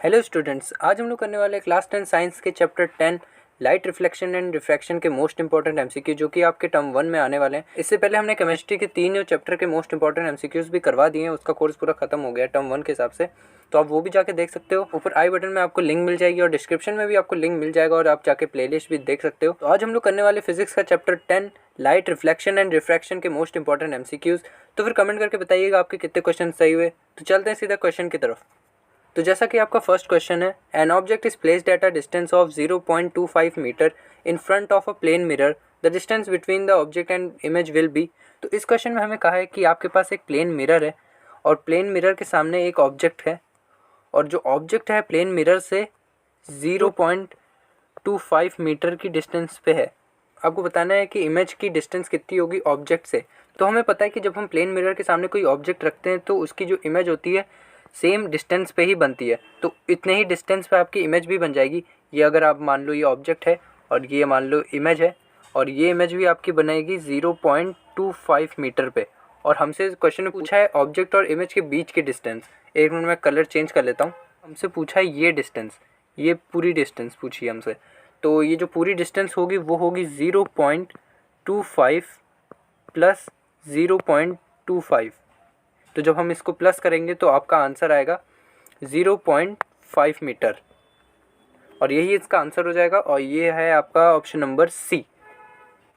Hello students, आज हम लोग करने वाले हैं क्लास 10 साइंस के chapter 10 light reflection and refraction के मोस्ट इंपॉर्टेंट एमसीक्यू जो कि आपके टर्म 1 में आने वाले हैं। इससे पहले हमने केमिस्ट्री के 3 चैप्टर के मोस्ट इंपॉर्टेंट एमसीक्यूज भी करवा दिए हैं। उसका कोर्स पूरा खत्म हो गया टर्म 1 के हिसाब से, तो आप वो भी जाके देख सकते हो। ऊपर आई बटन में आपको लिंक मिल जाएगी और डिस्क्रिप्शन में भी आपको लिंक मिल जाएगा और आप जाके प्लेलिस्ट भी देख सकते हो। तो आज हम लोग करने वाले फिजिक्स का chapter 10 light reflection and refraction के मोस्ट इंपॉर्टेंट एमसीक्यूज। तो फिर कमेंट करके बताइएगा आपके कितने क्वेश्चन सही हुए। तो चलते हैं सीधा क्वेश्चन की तरफ। तो जैसा कि आपका फर्स्ट क्वेश्चन है, an object is placed at a distance of 0.25 metre in front of a plane mirror, the distance between the object and image will be. तो इस क्वेश्चन में हमें कहा है कि आपके पास एक प्लेन मिरर है और प्लेन मिरर के सामने एक ऑब्जेक्ट है और जो ऑब्जेक्ट है प्लेन मिरर से 0.25 मीटर की डिस्टेंस पे है। आपको बताना है कि इमेज की डिस्टेंस कितनी होगी ऑब्जेक्ट से। तो हमें पता है कि जब हम प्लेन मिरर के सामने कोई ऑब्जेक्ट रखते हैं तो उसकी जो इमेज होती है सेम डिस्टेंस पे ही बनती है, तो इतने ही डिस्टेंस पे आपकी इमेज भी बन जाएगी। ये अगर आप मान लो ये ऑब्जेक्ट है और ये मान लो इमेज है और ये इमेज भी आपकी बनेगी 0.25 मीटर पे। और हमसे क्वेश्चन में पूछा है ऑब्जेक्ट और इमेज के बीच की डिस्टेंस। एक मिनट में कलर चेंज कर लेता हूँ। हमसे पूछा है ये डिस्टेंस, ये पूरी डिस्टेंस पूछी है हमसे। तो ये जो पूरी डिस्टेंस होगी वो होगी 0.25 प्लस 0.25। तो जब हम इसको प्लस करेंगे तो आपका आंसर आएगा 0.5 मीटर और यही इसका आंसर हो जाएगा। और ये है आपका ऑप्शन नंबर सी।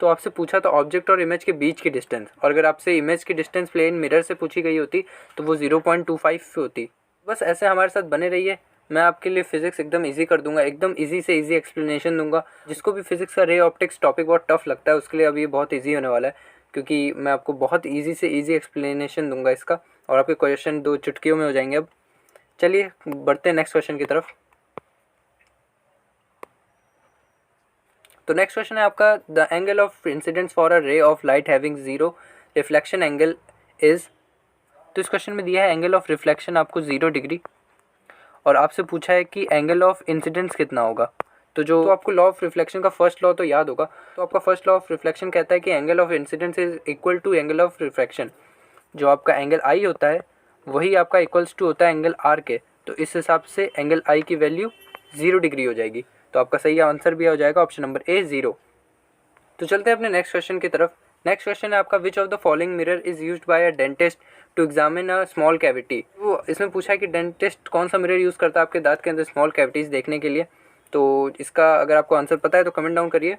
तो आपसे पूछा था ऑब्जेक्ट और इमेज के बीच की डिस्टेंस, और अगर आपसे इमेज की डिस्टेंस प्लेन मिरर से पूछी गई होती तो वो 0.25 होती। बस ऐसे हमारे साथ बने रहिए। मैं आपके लिए फिजिक्स एकदम इजी कर दूंगा, एकदम इजी से इजी एक्सप्लेनेशन दूंगा। जिसको भी फिजिक्स का रे ऑप्टिक्स टॉपिक बहुत टफ लगता है उसके लिए अब ये बहुत इजी होने वाला है, क्योंकि मैं आपको बहुत इजी से इजी एक्सप्लेनेशन दूंगा इसका और आपके क्वेश्चन 2 चुटकियों में हो जाएंगे। अब चलिए बढ़ते हैं नेक्स्ट क्वेश्चन की तरफ। तो नेक्स्ट क्वेश्चन है आपका, the angle of incidence for a ray of light having 0 reflection angle is. तो इस क्वेश्चन में दिया है एंगल ऑफ रिफ्लेक्शन आपको 0 डिग्री और आपसे पूछा है कि एंगल ऑफ इंसिडेंस कितना होगा। तो आपको लॉ ऑफ रिफ्लेक्शन का फर्स्ट लॉ तो याद होगा। तो आपका फर्स्ट लॉ ऑफ रिफ्लेक्शन कहता है कि angle of incidence is equal to angle of refraction. जो आपका एंगल आई होता है वही आपका इक्वल्स टू होता है एंगल आर के। तो इस हिसाब से एंगल आई की वैल्यू 0 डिग्री हो जाएगी। तो आपका सही आंसर भी हो जाएगा ऑप्शन नंबर ए 0। तो चलते हैं अपने नेक्स्ट क्वेश्चन की तरफ। नेक्स्ट क्वेश्चन है आपका, which of the following mirror is used by a dentist to examine a small cavity. वो इसमें पूछा है कि डेंटिस्ट कौन सा मिरर यूज़ करता है आपके दांत के अंदर स्मॉल कैविटीज़ देखने के लिए। तो इसका अगर आपको आंसर पता है तो कमेंट डाउन करिए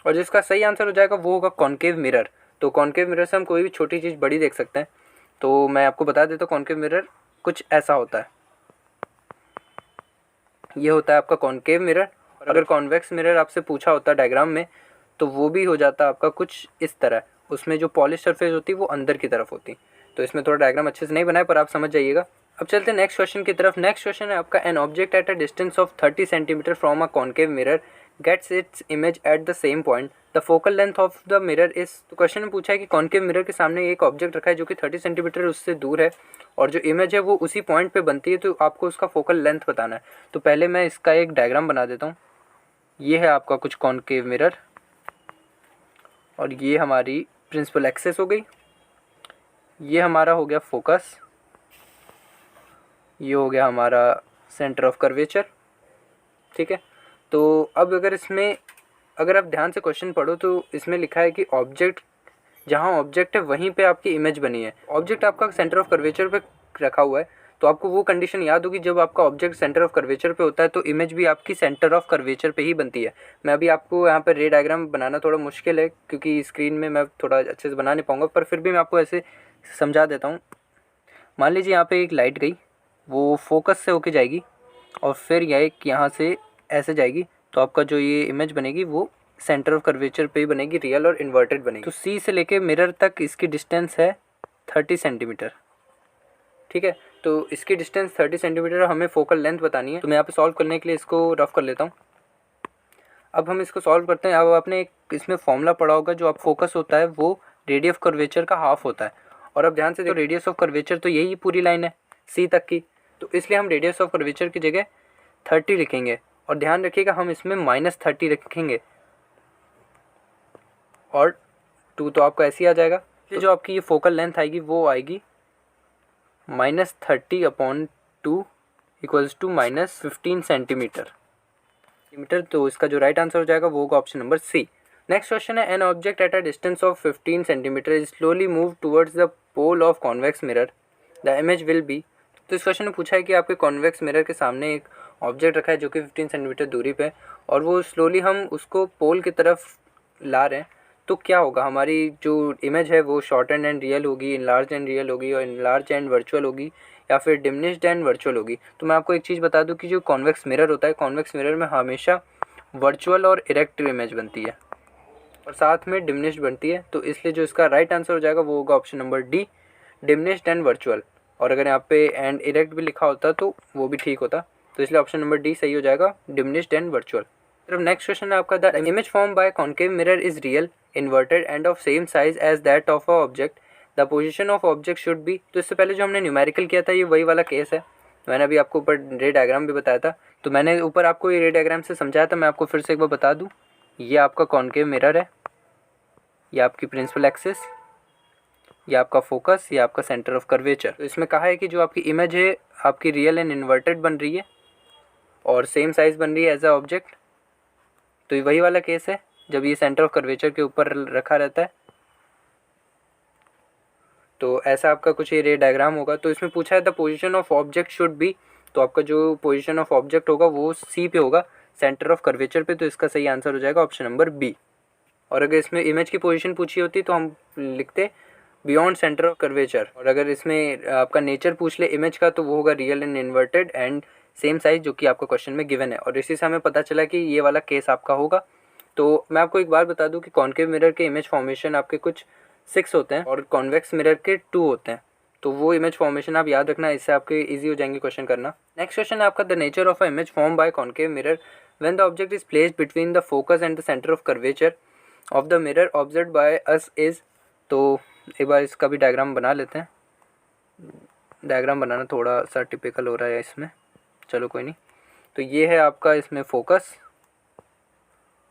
और जिसका सही आंसर हो जाएगा वो होगा कॉन्केव मिरर। तो कॉन्केव मिरर से हम कोई भी छोटी चीज़ बड़ी देख सकते हैं। तो मैं आपको बता देता हूँ कॉन्केव मिरर कुछ ऐसा होता है। ये होता है आपका कॉन्केव मिरर। और अगर कॉन्वेक्स मिरर आपसे पूछा होता डायग्राम में तो वो भी हो जाता आपका कुछ इस तरह। उसमें जो पॉलिश सरफेस होती है वो अंदर की तरफ होती। तो इसमें थोड़ा डायग्राम अच्छे से नहीं बनाया पर आप समझ जाइएगा। अब चलते हैं नेक्स्ट क्वेश्चन की तरफ। नेक्स्ट क्वेश्चन है आपका, an object at a distance of 30 centimetre from a concave mirror gets its image at the same point, the focal length of the mirror is. तो क्वेश्चन में पूछा है कि कॉन्केव मिरर के सामने एक ऑब्जेक्ट रखा है जो कि 30 सेंटीमीटर उससे दूर है और जो इमेज है वो उसी पॉइंट पे बनती है। तो आपको उसका फोकल लेंथ बताना है। तो पहले मैं इसका एक डायग्राम बना देता हूँ। ये है आपका कुछ कॉन्केव मिरर और ये हमारी प्रिंसिपल एक्सिस हो गई। ये हमारा हो गया फोकस, ये हो गया हमारा सेंटर ऑफ कर्वेचर। ठीक है। तो अब अगर आप ध्यान से क्वेश्चन पढ़ो तो इसमें लिखा है कि ऑब्जेक्ट, जहाँ ऑब्जेक्ट है वहीं पे आपकी इमेज बनी है। ऑब्जेक्ट आपका सेंटर ऑफ कर्वेचर पे रखा हुआ है। तो आपको वो कंडीशन याद होगी, जब आपका ऑब्जेक्ट सेंटर ऑफ कर्वेचर पे होता है तो इमेज भी आपकी सेंटर ऑफ कर्वेचर पे ही बनती है। मैं अभी आपको यहाँ पर रे डायग्राम बनाना थोड़ा मुश्किल है क्योंकि स्क्रीन में मैं थोड़ा अच्छे से बना नहीं पाऊँगा, पर फिर भी मैं आपको ऐसे समझा देता हूँ। मान लीजिए यहाँ पे एक लाइट गई, वो फोकस से होके जाएगी और फिर यह यहाँ से ऐसे जाएगी। तो आपका जो ये इमेज बनेगी वो सेंटर ऑफ कर्वेचर पे ही बनेगी, रियल और इन्वर्टेड बनेगी। तो सी से लेके मिरर तक इसकी डिस्टेंस है 30 सेंटीमीटर। ठीक है। तो इसकी डिस्टेंस 30 सेंटीमीटर, हमें फोकल लेंथ बतानी है। तो मैं यहाँ पे सॉल्व करने के लिए इसको रफ कर लेता हूँ। अब हम इसको सॉल्व करते हैं। अब आपने एक इसमें फॉर्मूला पढ़ा होगा, जो आप फोकस होता है वो रेडियस ऑफ कर्वेचर का हाफ होता है। और अब ध्यान से देखो, रेडियस ऑफ कर्वेचर तो यही पूरी लाइन है सी तक की। तो इसलिए हम रेडियस ऑफ कर्वेचर की जगह 30 लिखेंगे और ध्यान रखिएगा हम इसमें -30 रखेंगे और 2 तो आपका ऐसे ही आ जाएगा। तो जो आपकी ये फोकल लेंथ आएगी वो आएगी -30/2 इक्वल्स टू -15 सेंटीमीटर। तो इसका जो राइट आंसर हो जाएगा वो होगा option number C. Next question है, an object at a distance of 15 centimetre is slowly move towards the pole of convex mirror, the image will be. तो इस क्वेश्चन में पूछा है कि आपके कॉन्वेक्स मिरर के सामने एक ऑब्जेक्ट रखा है जो कि 15 सेंटीमीटर दूरी पे, और वो स्लोली हम उसको पोल की तरफ ला रहे हैं, तो क्या होगा, हमारी जो इमेज है वो शॉर्ट एंड रियल होगी, इनलार्ज एंड रियल होगी, और इनलार्ज एंड वर्चुअल होगी, या फिर डिमिनिश्ड एंड वर्चुअल होगी। तो मैं आपको एक चीज़ बता दूं कि जो कॉन्वेक्स मिरर होता है, कॉन्वेक्स मिरर में हमेशा वर्चुअल और इरेक्ट इमेज बनती है और साथ में डिमिनिश्ड बनती है, तो इसलिए जो इसका राइट आंसर हो जाएगा वो होगा option number D, diminished and virtual. और अगर यहाँ पे एंड इरेक्ट भी लिखा होता तो वो भी ठीक होता, तो इसलिए ऑप्शन नंबर डी सही हो जाएगा, डिमिनिश्ड एंड वर्चुअल। फिर नेक्स्ट क्वेश्चन है आपका, the image form by concave mirror is real, inverted and of same size as that of a object, the position of object should be. तो इससे पहले जो हमने न्यूमेरिकल किया था ये वही वाला केस है, मैंने अभी आपको ऊपर रे डायग्राम भी बताया था, तो मैंने ऊपर आपको ये रे डायग्राम से समझाया था, मैं आपको फिर से एक बार बता दूं। ये आपका कॉन्केव मिरर है, ये आपकी प्रिंसिपल एक्सिस, ये आपका फोकस, ये आपका सेंटर ऑफ कर्वेचर। तो इसमें कहा है कि जो आपकी इमेज है आपकी रियल एंड इन्वर्टेड बन रही है और सेम साइज बन रही है एज अ ऑब्जेक्ट, तो ये वही वाला केस है जब ये सेंटर ऑफ कर्वेचर के ऊपर रखा रहता है। तो ऐसा आपका कुछ ये रे डायग्राम होगा। तो इसमें पूछा है the position of object should be, तो आपका जो पोजीशन ऑफ ऑब्जेक्ट होगा वो सी पे होगा, सेंटर ऑफ कर्वेचर पे, तो इसका सही आंसर हो जाएगा ऑप्शन नंबर बी। और अगर इसमें इमेज की पोजीशन पूछी होती तो हम लिखते बियॉन्ड सेंटर ऑफ कर्वेचर, और अगर इसमें आपका नेचर पूछ ले इमेज का तो वो होगा real and inverted and same size, जो कि आपका क्वेश्चन में गिवन है, और इसी से हमें पता चला कि ये वाला केस आपका होगा। तो मैं आपको एक बार बता दूं कि कॉन्केव मिरर के इमेज फॉर्मेशन आपके कुछ 6 होते हैं और कॉन्वेक्स मिरर के 2 होते हैं, तो वो इमेज फॉर्मेशन आप याद रखना, इससे आपके इजी हो जाएंगे क्वेश्चन करना। नेक्स्ट क्वेश्चन है आपका, the nature of a image form by concave mirror when the object is placed between the focus and the centre of curvature of the mirror observed by us is. तो एक बार इसका भी diagram बना लेते हैं, diagram बनाना थोड़ा सा typical हो रहा है इसमें, चलो कोई नहीं। तो ये है आपका इसमें फोकस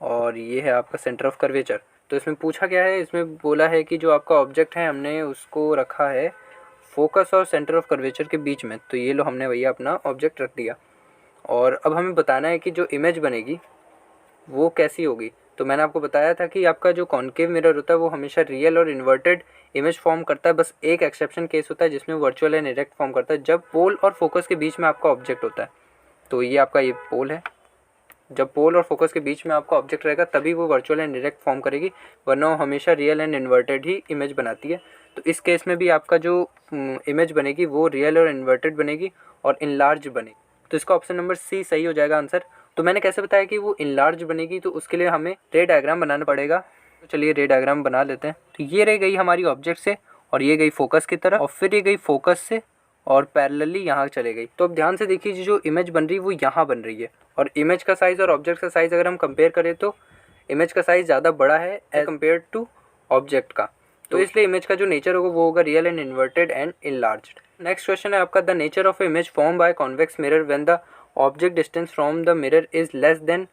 और ये है आपका सेंटर ऑफ कर्वेचर। तो इसमें पूछा गया है, इसमें बोला है कि जो आपका ऑब्जेक्ट है हमने उसको रखा है फोकस और सेंटर ऑफ कर्वेचर के बीच में, तो ये लो हमने भैया अपना ऑब्जेक्ट रख दिया, और अब हमें बताना है कि जो इमेज बनेगी वो कैसी होगी। तो मैंने आपको बताया था कि आपका जो कॉन्केव मिरर होता है वो हमेशा रियल और इन्वर्टेड इमेज फॉर्म करता है, बस एक एक्सेप्शन केस होता है जिसमें वर्चुअल एंड इरेक्ट फॉर्म करता है, जब पोल और फोकस के बीच में आपका ऑब्जेक्ट होता है। तो ये आपका ये पोल है, जब पोल और फोकस के बीच में आपका ऑब्जेक्ट रहेगा तभी वो वर्चुअल एंड डायरेक्ट फॉर्म करेगी, वरना वो हमेशा real and inverted he image बनाती है। तो इस केस में भी आपका जो इमेज बनेगी वो रियल और इन्वर्टेड बनेगी और इनलार्ज बनेगी, तो इसका ऑप्शन नंबर सी सही हो जाएगा आंसर। तो मैंने कैसे बताया कि वो इनलार्ज बनेगी, तो उसके लिए हमें रे डायग्राम बनाना पड़ेगा। तो चलिए रे डायग्राम बना लेते हैं। तो ये रह गई हमारी ऑब्जेक्ट से और ये गई फोकस की तरफ, और फिर ये गई फोकस से और पैरेलली यहाँ चले गई। तो अब ध्यान से देखिए जो इमेज बन रही है वो यहाँ बन रही है, और इमेज का साइज़ और ऑब्जेक्ट का साइज़ अगर हम कंपेयर करें तो इमेज का साइज़ ज़्यादा बड़ा है एज कम्पेयर टू ऑब्जेक्ट का, तो इसलिए इमेज का जो नेचर होगा वो होगा real and inverted and enlarged. Next question है आपका, the nature of image form by convex mirror when the object distance from the mirror is less than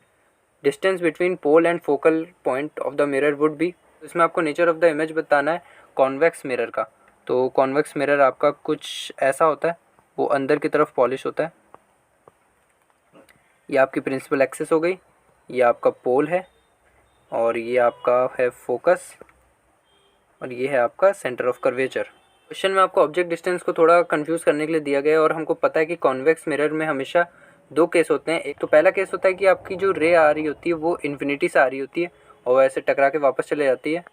distance between pole and focal point of the mirror would be. इसमें आपको nature of the image बताना है convex mirror का। तो convex mirror आपका कुछ ऐसा होता है, वो अंदर की तरफ पॉलिश होता है। ये आपकी प्रिंसिपल एक्सिस हो गई, ये आपका पोल है, और ये आपका है फोकस, और ये है आपका सेंटर ऑफ कर्वेचर। क्वेश्चन में आपको ऑब्जेक्ट डिस्टेंस को थोड़ा कंफ्यूज करने के लिए दिया गया है, और हमको पता है कि कॉन्वेक्स मिरर में हमेशा 2 केस होते हैं। एक तो पहला केस होता है कि आपकी जो रे आ रही होती है वो इन्फिनिटी से आ रही होती है और ऐसे टकरा के वापस चले जाती है,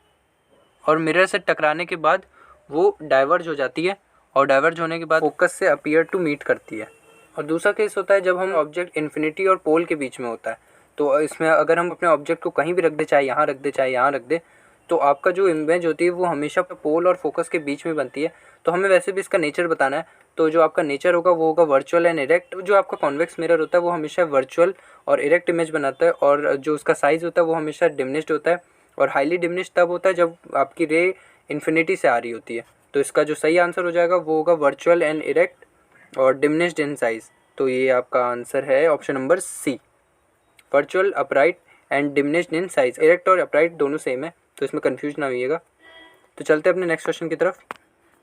और मिरर से टकराने के बाद वो डाइवर्ज हो जाती है, और डाइवर्ज होने के बाद फोकस से अपीयर टू मीट करती है। और दूसरा केस होता है जब हम ऑब्जेक्ट इन्फिनिटी और पोल के बीच में होता है, तो इसमें अगर हम अपने ऑब्जेक्ट को कहीं भी रख दे, चाहे यहाँ रख दे चाहे यहाँ रख दे, तो आपका जो इमेज होती है वो हमेशा पोल और फोकस के बीच में बनती है। तो हमें वैसे भी इसका नेचर बताना है, तो जो आपका नेचर होगा वो होगा वर्चुअल एंड इरेक्ट। जो आपका कॉन्वेक्स मिरर होता है वो हमेशा वर्चुअल और इरेक्ट इमेज बनाता है, और जो उसका साइज़ होता है वो हमेशा डिमिनिश्ड होता है, और हाईली डिमिनिश्ड तब होता है जब आपकी रे इन्फिनिटी से आ रही होती है। तो इसका जो सही आंसर हो जाएगा वो होगा वर्चुअल एंड इरेक्ट और डिमिनिश्ड इन साइज। तो ये आपका आंसर है option number C, virtual, upright and diminished in size. Erect और अपराइट दोनों सेम है, तो इसमें कंफ्यूज ना होइएगा। तो चलते हैं अपने नेक्स्ट क्वेश्चन की तरफ।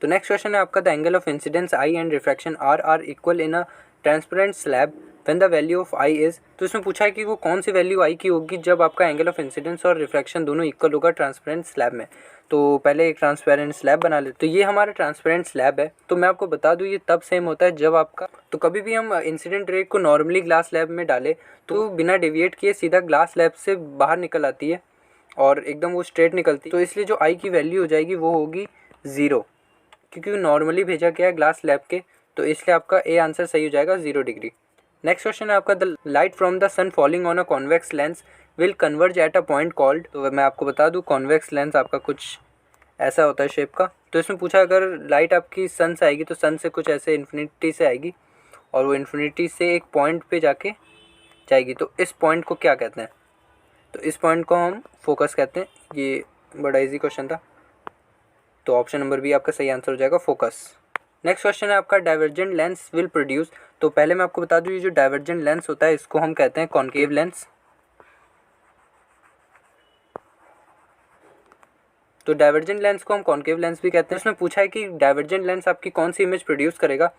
तो नेक्स्ट क्वेश्चन है आपका, the angle of incidence I and refraction are equal in a transparent slab when the value of I is, तो इसमें पूछा है कि वो कौन सी वैल्यू आई की होगी जब आपका एंगल ऑफ इंसिडेंस और रिफ्रैक्शन दोनों इक्वल होगा ट्रांसपेरेंट स्लैब में। तो पहले एक ट्रांसपेरेंट स्लैब बना लेते। तो ये हमारा ट्रांसपेरेंट स्लैब है। तो मैं आपको बता दूं ये तब सेम होता है जब आपका, तो कभी भी हम इंसिडेंट रे को नॉर्मली ग्लास स्लैब में डालें तो बिना डेविएट किए सीधा ग्लास स्लैब से बाहर निकल आती है और एकदम वो स्ट्रेट निकलती है। तो इसलिए जो आई की वैल्यू हो जाएगी वो होगी 0, क्योंकि नॉर्मली भेजा गया है ग्लास स्लैब के, तो इसलिए आपका ए आंसर सही हो जाएगा 0 डिग्री। नेक्स्ट क्वेश्चन है आपका, the light from the sun falling on a convex lens will converge at a point called, तो मैं आपको बता दूं कॉन्वेक्स लेंस आपका कुछ ऐसा होता है शेप का। तो इसमें पूछा अगर लाइट आपकी सन से आएगी तो सन से कुछ ऐसे इन्फिनिटी से आएगी और वो इन्फिनिटी से एक पॉइंट पे जाके जाएगी, तो इस पॉइंट को क्या कहते हैं? तो इस पॉइंट को हम फोकस कहते हैं। ये बड़ा इजी क्वेश्चन था, तो ऑप्शन नंबर बी आपका सही आंसर हो जाएगा, फोकस। नेक्स्ट क्वेश्चन है आपका, डाइवर्जेंट लेंस विल प्रोड्यूस, तो पहले मैं आपको बता दूं ये जो डाइवर्जेंट लेंस होता है इसको हम कहते हैं कॉनकेव लेंस। तो डाइवर्जेंट लेंस को हम कॉनकेव लेंस भी कहते हैं। इसमें पूछा है कि डाइवर्जेंट लेंस आपकी कौन सी इमेज प्रोड्यूस करेगा,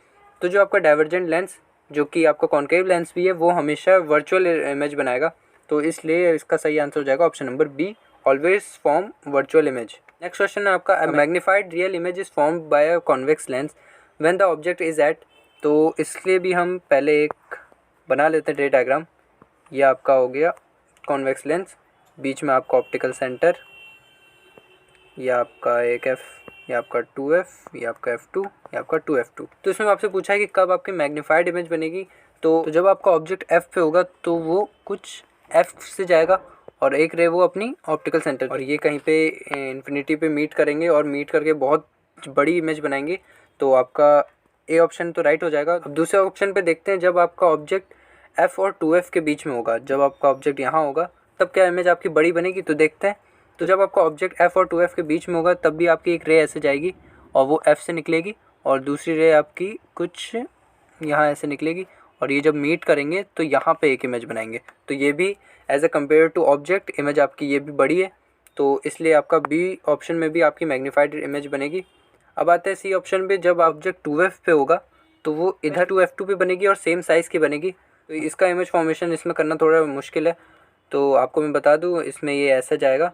तो जो आपका डाइवर्जेंट लेंस जो कि आपका कॉनकेव लेंस भी है वो हमेशा वर्चुअल इमेज बनाएगा, तो इसलिए इसका सही आंसर हो जाएगा option number B, always form virtual image. Next question है आपका, magnified real image is formed by a convex lens when the object is at, तो इसलिए भी हम पहले एक बना लेते हैं रे डायग्राम। ये आपका हो गया कॉन्वेक्स लेंस, बीच में आपका ऑप्टिकल सेंटर, ये आपका एक एफ, ये आपका 2f, ये आपका f2, ये आपका 2f2। तो इसमें आपसे पूछा है कि कब आपकी मैग्नीफाइड इमेज बनेगी, तो जब आपका ऑब्जेक्ट f पे होगा तो वो कुछ f से जाएगा और एक रे वो अपनी ऑप्टिकल सेंटर, और ये कहीं पे इन्फिनिटी पे मीट करेंगे और मीट करके बहुत बड़ी इमेज बनाएंगे, तो आपका ए ऑप्शन तो राइट हो जाएगा। अब दूसरे ऑप्शन पे देखते हैं, जब आपका ऑब्जेक्ट f और 2f के बीच में होगा, जब आपका ऑब्जेक्ट यहाँ होगा तब क्या इमेज आपकी बड़ी बनेगी, तो देखते हैं। तो जब आपका ऑब्जेक्ट f और 2f के बीच में होगा तब भी आपकी एक रे ऐसे जाएगी और वो f से निकलेगी, और दूसरी रे आपकी कुछ यहाँ ऐसे निकलेगी, और ये जब मीट करेंगे तो यहाँ पे एक इमेज बनाएंगे, तो ये भी as a compare to object image आपकी ये भी बड़ी है, तो इसलिए आपका बी ऑप्शन में भी आपकी मैग्नीफाइड इमेज बनेगी। अब आते हैं सी ऑप्शन पे, जब ऑब्जेक्ट 2f पे होगा तो वो इधर 2f2 पे बनेगी और सेम साइज़ की बनेगी, तो इसका इमेज फॉर्मेशन इसमें करना थोड़ा मुश्किल है। तो आपको मैं बता दूँ इसमें ये ऐसा जाएगा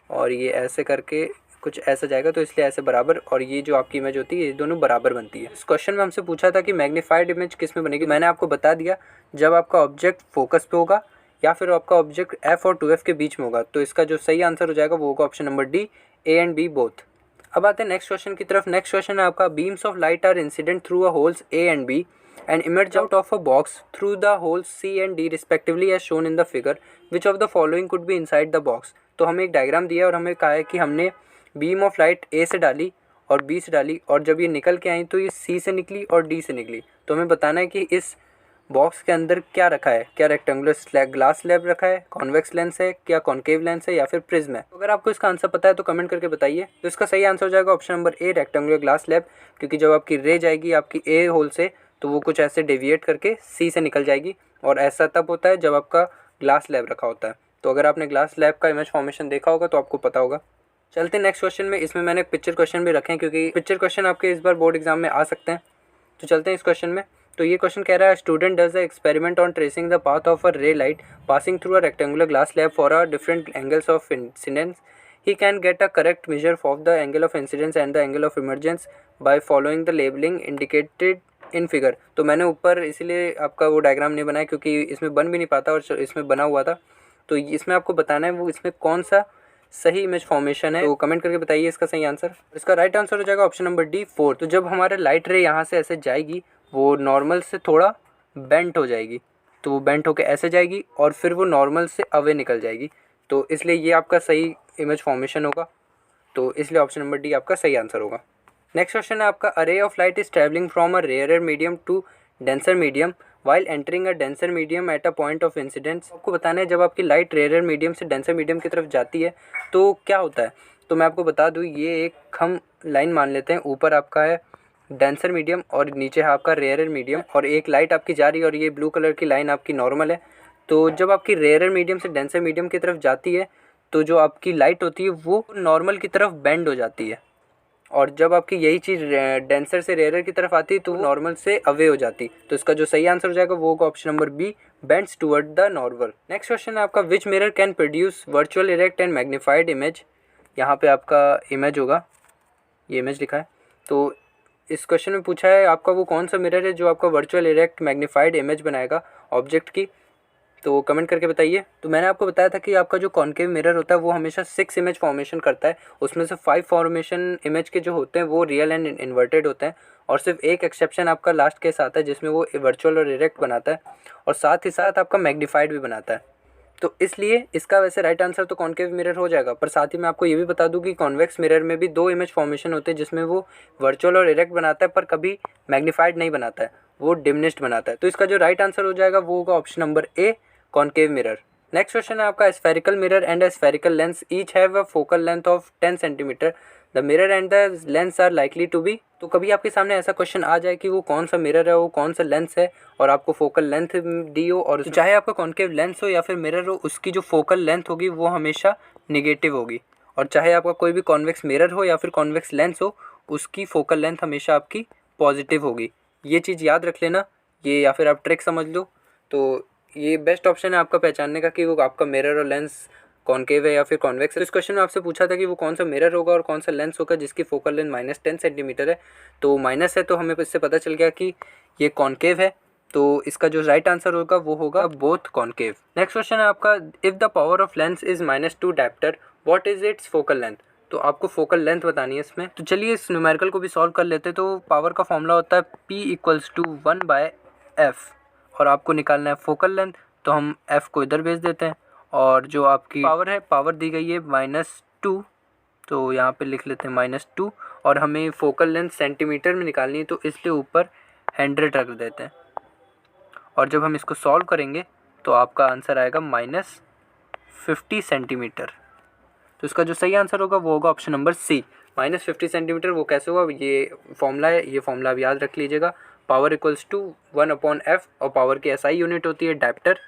और ये ऐसे करके कुछ ऐसा जाएगा, तो इसलिए ऐसे बराबर, और ये जो आपकी इमेज होती है ये दोनों बराबर बनती है। इस क्वेश्चन में हमसे पूछा था कि मैग्नीफाइड इमेज किस में बनेगी, मैंने आपको बता दिया जब आपका ऑब्जेक्ट फोकस पे होगा या फिर आपका ऑब्जेक्ट f और 2f के बीच में होगा, तो इसका जो सही आंसर हो जाएगा वो होगा option number D, A and B both. अब आते हैं नेक्स्ट क्वेश्चन की तरफ। नेक्स्ट क्वेश्चन है आपका, beams of light are incident through a holes A and B and emerge out of a box through the holes C and D respectively as shown in the figure. Which of the following could be inside the box? तो हमें एक diagram दिया और हमें कहा है कि हमने बीम ऑफ लाइट A से डाली और B से डाली, और जब ये निकल के आई तो ये C से निकली और D से निकली। तो हमें बताना है कि इस बॉक्स के अंदर क्या रखा है, क्या रेक्टेंगुलर ग्लास स्लैब रखा है, कॉन्वेक्स लेंस है, क्या कॉन्केव लेंस है, या फिर प्रिज्म है। तो अगर आपको इसका आंसर पता है तो कमेंट करके बताइए। तो इसका सही आंसर हो जाएगा ऑप्शन नंबर ए, रेक्टेंगुलर ग्लास स्लैब, क्योंकि जब आपकी रे जाएगी आपकी ए होल से तो वो कुछ ऐसे डेविएट करके सी से निकल जाएगी, और ऐसा तब होता है जब आपका ग्लास स्लैब रखा होता है। तो अगर आपने ग्लास स्लैब का इमेज फॉर्मेशन देखा होगा तो आपको पता होगा। चलते हैं नेक्स्ट क्वेश्चन में। इसमें मैंने पिक्चर क्वेश्चन भी रखे हैं क्योंकि पिक्चर क्वेश्चन आपके इस बार बोर्ड एग्जाम में आ सकते हैं। तो चलते हैं इस क्वेश्चन में। तो ये क्वेश्चन कह रहा है, student does the experiment on tracing the path of a ray light passing through a rectangular glass slab for a different angles of incidence. He can get a correct measure of the angle of incidence and the angle of emergence by following the labeling indicated in figure। तो मैंने ऊपर इसीलिए आपका वो diagram नहीं बनाया क्योंकि इसमें बन भी नहीं पाता और इसमें बना हुआ था। तो इसमें आपको बताना है वो इसमें कौन सा सही इमेज फॉर्मेशन है, तो कमेंट करके बताइए इसका सही आंसर। इसका राइट आंसर हो जाएगा ऑप्शन नंबर डी, 4। तो जब हमारे लाइट रे यहाँ से ऐसे जाएगी वो नॉर्मल से थोड़ा बेंट हो जाएगी, तो वो बेंट होकर ऐसे जाएगी और फिर वो नॉर्मल से अवे निकल जाएगी, तो इसलिए ये आपका सही इमेज फॉर्मेशन होगा, तो इसलिए ऑप्शन नंबर डी आपका सही आंसर होगा। नेक्स्ट क्वेश्चन है आपका, a ray of light is travelling from a rarer medium to denser medium while entering a denser medium at a point of incidence. आपको बताना है जब आपकी लाइट रेयरर मीडियम से डेंसर मीडियम की तरफ जाती है तो क्या होता है। तो मैं आपको बता दूँ, ये एक हम लाइन मान लेते हैं, ऊपर आपका है डेंसर मीडियम और नीचे है आपका रेयरर मीडियम, और एक लाइट आपकी जा रही है और ये ब्लू कलर की लाइन आपकी नॉर्मल है। तो जब आपकी रेयरर मीडियम से डेंसर मीडियम की तरफ जाती है तो जो आपकी लाइट होती है वो नॉर्मल की तरफ बेंड हो जाती है, और जब आपकी यही चीज़ डेंसर से रेयर की तरफ आती है तो नॉर्मल से अवे हो जाती। तो इसका जो सही आंसर हो जाएगा वो होगा option number B, bends toward the normal. Next question है आपका, which mirror can produce virtual erect and magnified image. यहाँ पे आपका इमेज होगा, ये इमेज लिखा है। तो इस क्वेश्चन में पूछा है आपका वो कौन सा मिरर है जो आपका वर्चुअल इरेक्ट मैग्नीफाइड इमेज बनाएगा ऑब्जेक्ट की। तो कमेंट करके बताइए। तो मैंने आपको बताया था कि आपका जो कॉन्केव मिरर होता है वो हमेशा 6 इमेज फॉर्मेशन करता है। उसमें से 5 फॉर्मेशन इमेज के जो होते हैं वो रियल एंड इन्वर्टेड होते हैं, और सिर्फ एक एक्सेप्शन आपका लास्ट केस आता है जिसमें वो वर्चुअल और इरेक्ट बनाता है, और साथ ही साथ आपका मैग्नीफाइड भी बनाता है। तो इसलिए इसका वैसे राइट आंसर तो कॉन्केव मिरर हो जाएगा। पर साथ ही मैं आपको ये भी बता दूं कि कॉन्वेक्स मिरर में भी 2 इमेज फॉर्मेशन होते हैं जिसमें वो वर्चुअल और इरेक्ट बनाता है, पर कभी मैग्नीफाइड नहीं बनाता है, वो डिमिनिश्ड बनाता है। तो इसका जो राइट आंसर हो जाएगा वो होगा option number A, concave mirror. Next question है आपका, spherical mirror and a spherical lens each have a focal length of 10 centimetre, the mirror and the lens are likely to be. तो कभी आपके सामने ऐसा क्वेश्चन आ जाए कि वो कौन सा मिरर है, वो कौन सा लेंस है, और आपको फोकल लेंथ दी हो, और चाहे आपका कॉन्केव लेंस हो या फिर मिरर हो, उसकी जो फोकल लेंथ होगी वो हमेशा निगेटिव होगी, और चाहे आपका कोई भी कॉन्वेक्स मिरर हो या फिर कॉन्वेक्स लेंस हो, उसकी फोकल लेंथ हमेशा आपकी पॉजिटिव होगी। ये चीज़ याद रख लेना, ये या फिर आप ट्रिक समझ लो। तो ये बेस्ट ऑप्शन है आपका पहचानने का कि वो आपका मिरर और लेंस कॉन्केव है या फिर कॉन्वेक्स है। इस क्वेश्चन में आपसे पूछा था कि वो कौन सा मिरर होगा और कौन सा लेंस होगा जिसकी फोकल लेंथ -10 सेंटीमीटर है। तो माइनस है, तो हमें इससे पता चल गया कि ये कॉन्केव है। तो इसका जो राइट आंसर होगा वो होगा बोथ कॉन्केव। नेक्स्ट क्वेश्चन है आपका, if the power of lens is -2 dioptre, what is it's focal length. तो आपको फोकल लेंथ बतानी है इसमें। तो चलिए इस न्यूमेरिकल को भी सॉल्व कर लेते हैं। तो पावर का फॉर्मूला होता है P = 1/f, और आपको निकालना है फोकल लेंथ। तो हम f को इधर भेज देते हैं, और जो आपकी पावर है, पावर दी गई है -2, तो यहाँ पे लिख लेते हैं -2, और हमें फोकल लेंथ सेंटीमीटर में निकालनी है, तो इसलिए ऊपर 100 रख देते हैं। और जब हम इसको सॉल्व करेंगे तो आपका आंसर आएगा -50 सेंटीमीटर। तो इसका जो सही आंसर होगा वो होगा ऑप्शन नंबर सी, -50 सेंटीमीटर। वो कैसे हुआ, ये फॉर्मूला है, ये फॉर्मूला आप याद रख लीजिएगा। पावर = 1/f, और पावर की SI यूनिट होती है डायप्टर।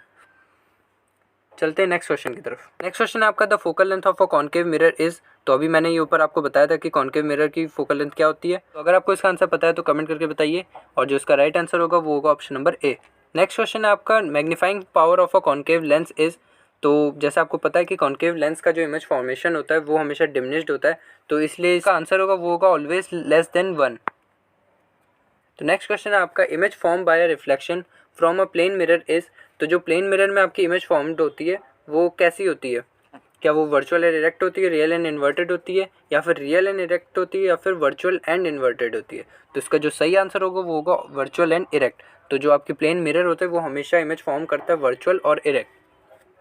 चलते हैं नेक्स्ट क्वेश्चन की तरफ। नेक्स्ट क्वेश्चन है आपका, the focal length of a concave mirror is. तो अभी मैंने ये ऊपर आपको बताया था कि कॉन्केव मिरर की फोकल लेंथ क्या होती है। तो अगर आपको इसका आंसर पता है तो कमेंट करके बताइए, और जो इसका राइट आंसर होगा वो होगा ऑप्शन नंबर ए। नेक्स्ट क्वेश्चन है आपका, magnifying power of a concave lens is. तो जैसे आपको पता है कि कॉन्केव लेंस का जो इमेज फॉर्मेशन होता है वो हमेशा डिमिनिश्ड होता है, तो इसलिए इसका आंसर होगा वो होगा ऑलवेज लेस देन 1। तो नेक्स्ट क्वेश्चन है आपका, image form by a reflection from a plane mirror is. तो जो प्लेन मिरर में आपकी इमेज फॉर्म्ड होती है वो कैसी होती है, क्या वो वर्चुअल एंड इरेक्ट होती है, रियल एंड इन्वर्टेड होती है, या फिर रियल एंड इरेक्ट होती है, या फिर वर्चुअल एंड इन्वर्टेड होती है। तो इसका जो सही आंसर होगा वो होगा वर्चुअल एंड इरेक्ट। तो जो आपकी प्लेन मिरर होते हैं वो हमेशा इमेज फॉर्म करता है वर्चुअल और इरेक्ट।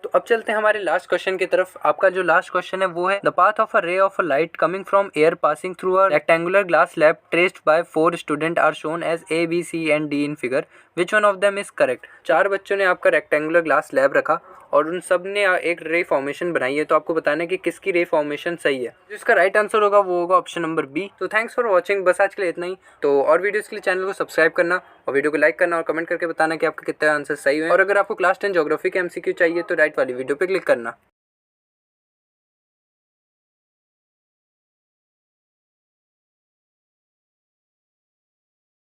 तो अब चलते हैं हमारे लास्ट क्वेश्चन की तरफ। आपका जो लास्ट क्वेश्चन है वो है, the path of a ray of a light coming from air passing through a rectangular glass slab traced by 4 student are shown as A, B, C and D in figure, which one of them is correct. 4 बच्चों ने आपका rectangular glass slab रखा और उन सब ने एक रे फॉर्मेशन बनाई है। तो आपको बताना है कि किसकी रे फॉर्मेशन सही है। जो इसका राइट आंसर होगा वो होगा ऑप्शन नंबर बी। तो थैंक्स फॉर वॉचिंग, बस आज के लिए इतना ही। तो और वीडियोस के लिए चैनल को सब्सक्राइब करना और वीडियो को लाइक करना, और कमेंट करके बताना कि आपके कितने आंसर सही हुए। और अगर आपको क्लास 10 ज्योग्राफी के MCQ चाहिए तो राइट वाली वीडियो पे क्लिक करना।